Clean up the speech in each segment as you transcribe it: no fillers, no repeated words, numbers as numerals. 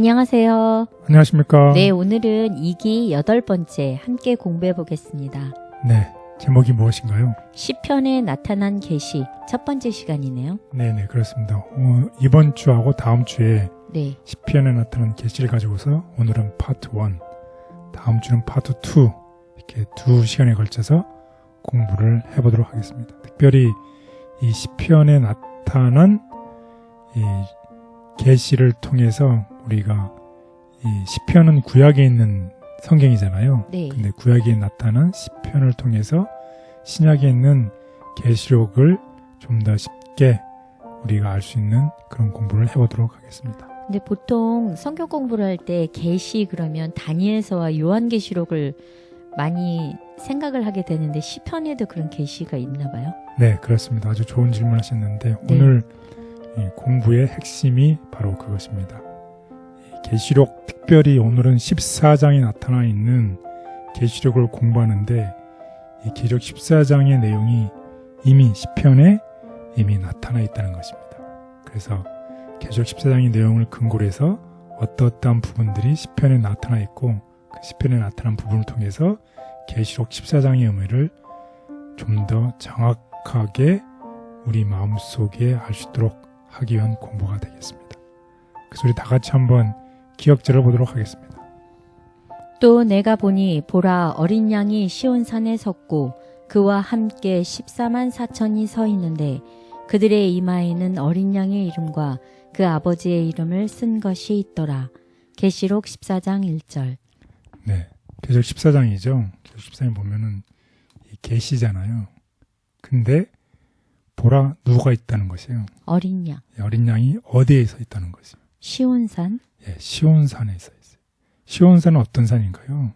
안녕하세요. 안녕하십니까. 네, 오늘은 2기 8번째 함께 공부해 보겠습니다. 네, 제목이 무엇인가요? 시편에 나타난 계시 첫 번째 시간이네요. 네네, 그렇습니다. 이번 주하고 다음 주에 네, 시편에 나타난 계시를 가지고서 오늘은 파트 1, 다음 주는 파트 2 이렇게 두 시간에 걸쳐서 공부를 해보도록 하겠습니다. 특별히 이 시편에 나타난 이 계시를 통해서 우리가 이 시편은 구약에 있는 성경이잖아요. 네. 근데 구약에 나타난 시편을 통해서 신약에 있는 계시록을 좀 더 쉽게 우리가 알 수 있는 그런 공부를 해보도록 하겠습니다. 근데 보통 성경 공부를 할 때 계시 그러면 다니엘서와 요한계시록을 많이 생각을 하게 되는데 시편에도 그런 계시가 있나 봐요. 네, 그렇습니다. 아주 좋은 질문 하셨는데 네. 오늘 이 공부의 핵심이 바로 그것입니다. 계시록, 특별히 오늘은 14장에 나타나 있는 계시록을 공부하는데 이 계시록 14장의 내용이 이미 시편에 이미 나타나 있다는 것입니다. 그래서 계시록 14장의 내용을 근거로 해서 어떠한 부분들이 시편에 나타나 있고 그 시편에 나타난 부분을 통해서 계시록 14장의 의미를 좀 더 정확하게 우리 마음속에 알 수 있도록 하기 위한 공부가 되겠습니다. 그래서 우리 다 같이 한번 기억절을 보도록 하겠습니다. 또 내가 보니 보라 어린 양이 시온산에 섰고 그와 함께 14만 4천이 서 있는데 그들의 이마에는 어린 양의 이름과 그 아버지의 이름을 쓴 것이 있더라. 계시록 14장 1절. 네, 계시록 14장이죠. 계시록 14장에 보면은 이 계시잖아요. 근데 보라 누가 있다는 것이에요. 어린 양. 어린 양이 어디에 서 있다는 것이에요. 시온산. 예, 시온산에 서 있어요. 시온산은 어떤 산인가요?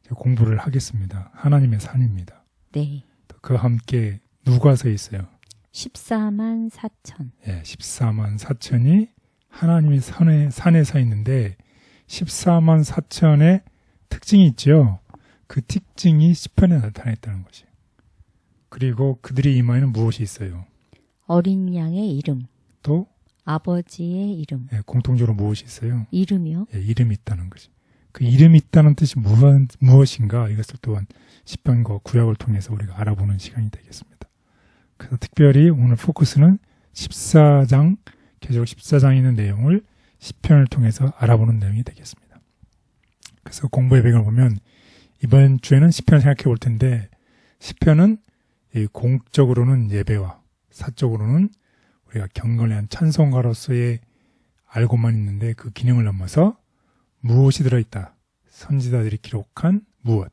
제가 공부를 하겠습니다. 하나님의 산입니다. 네. 그와 함께 누가 서 있어요? 14만 4천. 예, 14만 4천이 하나님의 산에 서 있는데 14만 4천의 특징이 있죠. 그 특징이 시편에 나타나 있다는 것이에요. 그리고 그들의 이마에는 무엇이 있어요? 어린 양의 이름. 또 아버지의 이름. 예, 공통적으로 무엇이 있어요? 이름이요? 예, 이름이 있다는 것이. 그 이름이 있다는 뜻이 무엇인가? 이것을 또한 시편과 구약을 통해서 우리가 알아보는 시간이 되겠습니다. 그래서 특별히 오늘 포커스는 14장, 계시록 14장에 있는 내용을 시편을 통해서 알아보는 내용이 되겠습니다. 그래서 공부의 배경을 보면 이번 주에는 시편을 생각해 볼 텐데 시편은 이 공적으로는 예배와 사적으로는 우리가 경건한 찬송가로서의 알고만 있는데 그 기능을 넘어서 무엇이 들어있다. 선지자들이 기록한 무엇,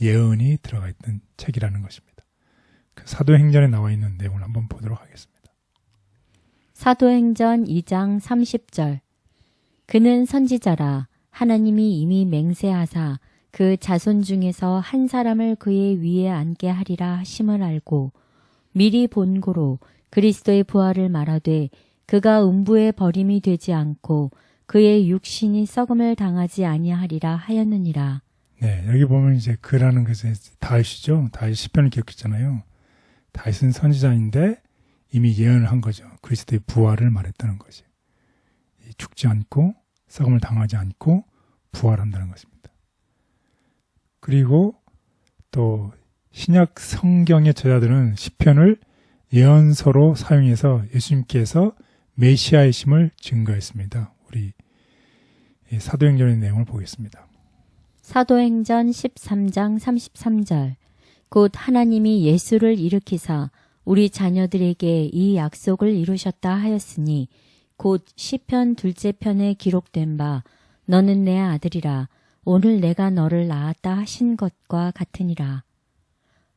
예언이 들어가 있는 책이라는 것입니다. 그 사도행전에 나와 있는 내용을 한번 보도록 하겠습니다. 사도행전 2장 30절. 그는 선지자라 하나님이 이미 맹세하사 그 자손 중에서 한 사람을 그의 위에 앉게 하리라 하심을 알고 미리 본고로 그리스도의 부활을 말하되 그가 음부에 버림이 되지 않고 그의 육신이 썩음을 당하지 아니하리라 하였느니라. 네, 여기 보면 이제 그라는 것은 다윗이죠. 다윗 시편을 기록했잖아요. 다윗은 선지자인데 이미 예언을 한 거죠. 그리스도의 부활을 말했다는 것이. 죽지 않고 썩음을 당하지 않고 부활한다는 것입니다. 그리고 또 신약 성경의 저자들은 시편을 예언서로 사용해서 예수님께서 메시아이심을 증거했습니다. 우리 사도행전의 내용을 보겠습니다. 사도행전 13장 33절. 곧 하나님이 예수를 일으키사 우리 자녀들에게 이 약속을 이루셨다 하였으니 곧 시편 둘째 편에 기록된 바 너는 내 아들이라 오늘 내가 너를 낳았다 하신 것과 같으니라.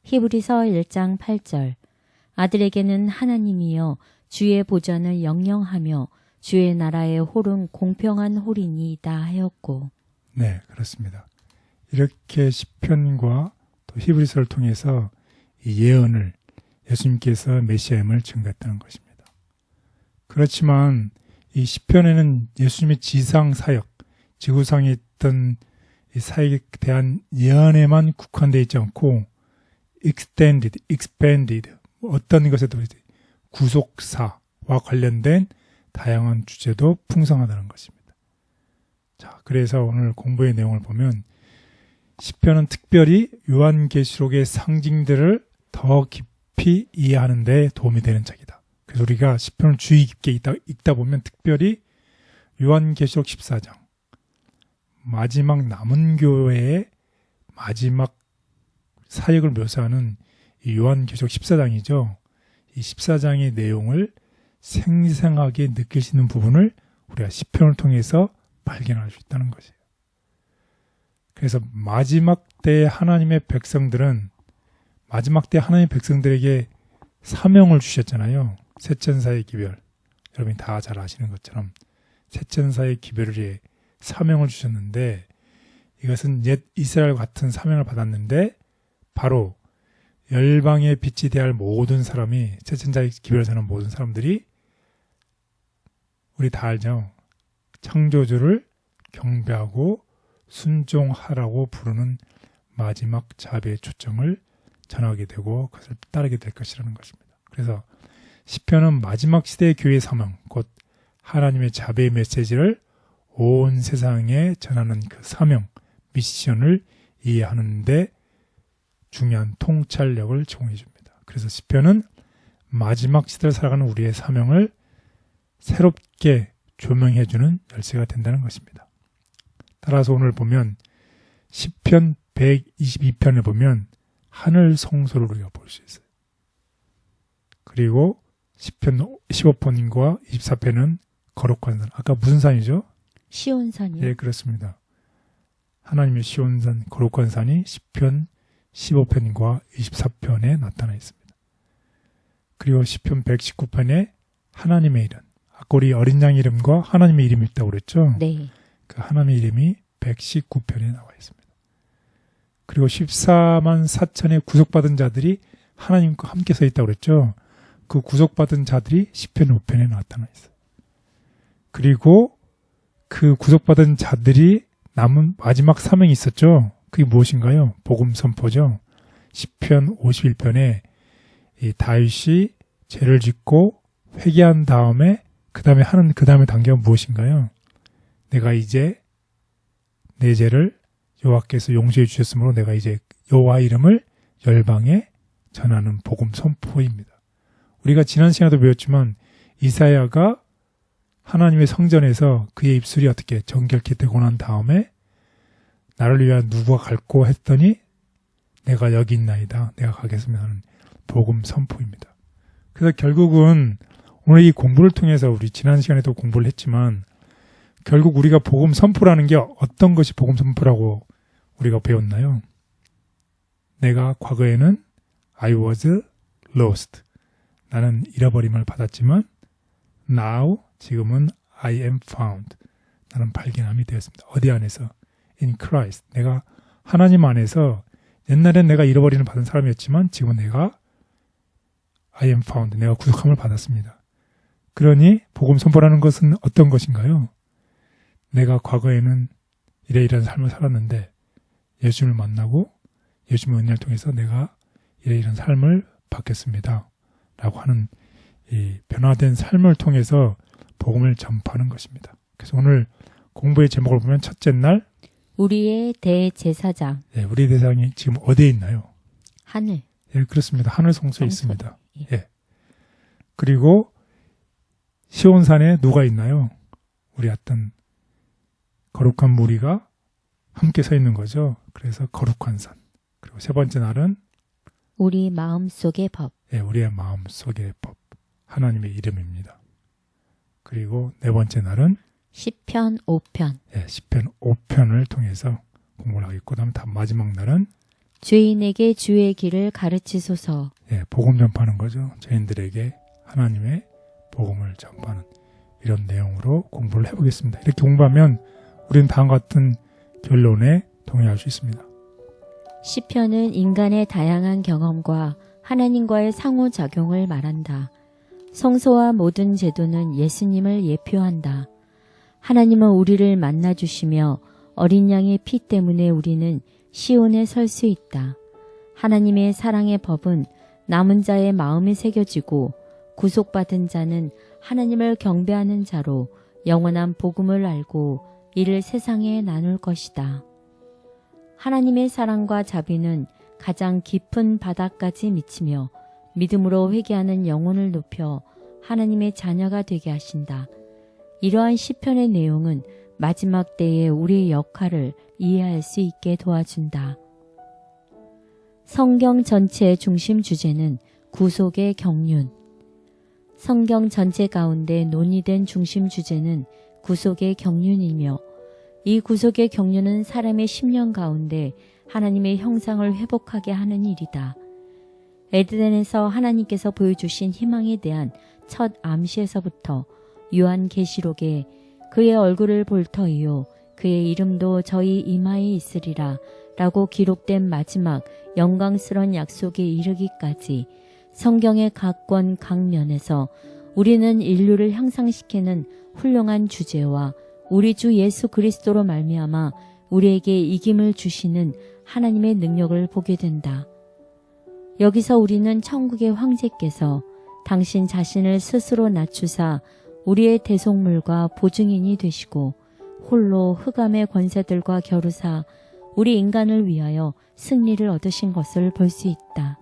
히브리서 1장 8절. 아들에게는 하나님이여 주의 보전을 영영하며 주의 나라의 홀은 공평한 홀이니이다 하였고. 네, 그렇습니다. 이렇게 시편과 또 히브리서를 통해서 이 예언을 예수님께서 메시아임을 증거했다는 것입니다. 그렇지만 이 시편에는 예수님의 지상 사역, 지구상에 있던 이 사역에 대한 예언에만 국한되어 있지 않고 expanded 어떤 것에도 구속사와 관련된 다양한 주제도 풍성하다는 것입니다. 자, 그래서 오늘 공부의 내용을 보면 시편은 특별히 요한계시록의 상징들을 더 깊이 이해하는 데 도움이 되는 책이다. 그래서 우리가 시편을 주의 깊게 읽다 보면 특별히 요한계시록 14장 마지막 남은 교회의 마지막 사역을 묘사하는 이 요한계시록 14장이죠. 이 14장의 내용을 생생하게 느낄 수 있는 부분을 우리가 시편을 통해서 발견할 수 있다는 것이에요. 그래서 마지막 때 하나님의 백성들은 마지막 때 하나님의 백성들에게 사명을 주셨잖아요. 셋천사의 기별. 여러분이 다 잘 아시는 것처럼 셋천사의 기별에 사명을 주셨는데 이것은 옛 이스라엘 같은 사명을 받았는데 바로 열방의 빛이 되어야 할 모든 사람이 셋천사의 기별을 사는 모든 사람들이 우리 다 알죠. 창조주를 경배하고 순종하라고 부르는 마지막 자비의 초청을 전하게 되고 그것을 따르게 될 것이라는 것입니다. 그래서 시편은 마지막 시대의 교회의 사명, 곧 하나님의 자비의 메시지를 온 세상에 전하는 그 사명, 미션을 이해하는 데 중요한 통찰력을 제공해 줍니다. 그래서 시편은 마지막 시대를 살아가는 우리의 사명을 새롭게 조명해 주는 열쇠가 된다는 것입니다. 따라서 오늘 보면 시편 122편을 보면 하늘 성소를 우리가 볼 수 있어요. 그리고 시편 15편과 24편은 거룩한 산. 아까 무슨 산이죠? 시온산이요. 예, 그렇습니다. 하나님의 시온산, 거룩한 산이 시편 15편과 24편에 나타나 있습니다. 그리고 시편 119편에 하나님의 이름, 아까 우리 어린 양 이름과 하나님의 이름이 있다고 그랬죠? 네. 그 하나님의 이름이 119편에 나와 있습니다. 그리고 14만 4천의 구속받은 자들이 하나님과 함께 서 있다고 그랬죠? 그 구속받은 자들이 시편 5편에 나타나 있어요. 그리고 그 구속받은 자들이 남은 마지막 사명이 있었죠? 그게 무엇인가요? 복음 선포죠. 시편 51편에 이 다윗이 죄를 짓고 회개한 다음에 그 다음에 하는 그 다음에 단계가 무엇인가요? 내가 이제 내 죄를 여호와께서 용서해 주셨으므로 내가 이제 여호와 이름을 열방에 전하는 복음 선포입니다. 우리가 지난 시간에도 배웠지만 이사야가 하나님의 성전에서 그의 입술이 어떻게 정결케 되고 난 다음에 나를 위하여 누가 갈고 했더니 내가 여기 있나이다. 내가 가겠습니다 하는 복음 선포입니다. 그래서 결국은 오늘 이 공부를 통해서 우리 지난 시간에도 공부를 했지만 결국 우리가 복음 선포라는 게 어떤 것이 복음 선포라고 우리가 배웠나요? 내가 과거에는 I was lost. 나는 잃어버림을 받았지만 now, 지금은 I am found. 나는 발견함이 되었습니다. 어디 안에서? In Christ. 내가 하나님 안에서 옛날엔 내가 잃어버림을 받은 사람이었지만 지금은 내가 I am found. 내가 구속함을 받았습니다. 그러니 복음 선포라는 것은 어떤 것인가요? 내가 과거에는 이러이러한 삶을 살았는데 예수님을 만나고 예수님의 은혜를 통해서 내가 이러이러한 삶을 받겠습니다. 라고 하는 이 변화된 삶을 통해서 복음을 전파하는 것입니다. 그래서 오늘 공부의 제목을 보면 첫째 날 우리의 대제사장. 예, 우리 대상이 지금 어디에 있나요? 하늘. 예, 그렇습니다. 하늘 성소에 성소. 있습니다. 예. 그리고 시온산에 누가 있나요? 우리 어떤 거룩한 무리가 함께 서 있는 거죠. 그래서 거룩한 산. 그리고 세 번째 날은 우리 마음속의 법. 예, 우리의 마음속의 법. 하나님의 이름입니다. 그리고 네 번째 날은 시편 5편. 예, 시편 5편을 통해서 공부를 하겠고 그다음에 마지막 날은 죄인에게 주의 길을 가르치소서. 예, 복음 전파하는 거죠. 죄인들에게 하나님의 복음을 전파하는 이런 내용으로 공부를 해보겠습니다. 이렇게 공부하면 우리는 다음과 같은 결론에 동의할 수 있습니다. 시편은 인간의 다양한 경험과 하나님과의 상호작용을 말한다. 성소와 모든 제도는 예수님을 예표한다. 하나님은 우리를 만나주시며 어린 양의 피 때문에 우리는 시온에 설 수 있다. 하나님의 사랑의 법은 남은 자의 마음에 새겨지고 구속받은 자는 하나님을 경배하는 자로 영원한 복음을 알고 이를 세상에 나눌 것이다. 하나님의 사랑과 자비는 가장 깊은 바다까지 미치며 믿음으로 회개하는 영혼을 높여 하나님의 자녀가 되게 하신다. 이러한 시편의 내용은 마지막 때에 우리의 역할을 이해할 수 있게 도와준다. 성경 전체의 중심 주제는 구속의 경륜. 성경 전체 가운데 논의된 중심 주제는 구속의 경륜이며 이 구속의 경륜은 사람의 심령 가운데 하나님의 형상을 회복하게 하는 일이다. 에덴에서 하나님께서 보여주신 희망에 대한 첫 암시에서부터 요한계시록에 그의 얼굴을 볼 터이요 그의 이름도 저희 이마에 있으리라 라고 기록된 마지막 영광스러운 약속에 이르기까지 성경의 각 권 각 면에서 우리는 인류를 향상시키는 훌륭한 주제와 우리 주 예수 그리스도로 말미암아 우리에게 이김을 주시는 하나님의 능력을 보게 된다. 여기서 우리는 천국의 황제께서 당신 자신을 스스로 낮추사 우리의 대속물과 보증인이 되시고 홀로 흑암의 권세들과 겨루사 우리 인간을 위하여 승리를 얻으신 것을 볼 수 있다.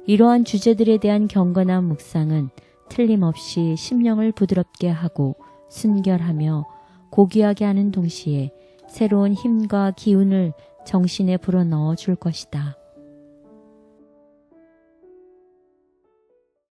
이러한 주제들에 대한 경건한 묵상은 틀림없이 심령을 부드럽게 하고 순결하며 고귀하게 하는 동시에 새로운 힘과 기운을 정신에 불어넣어 줄 것이다.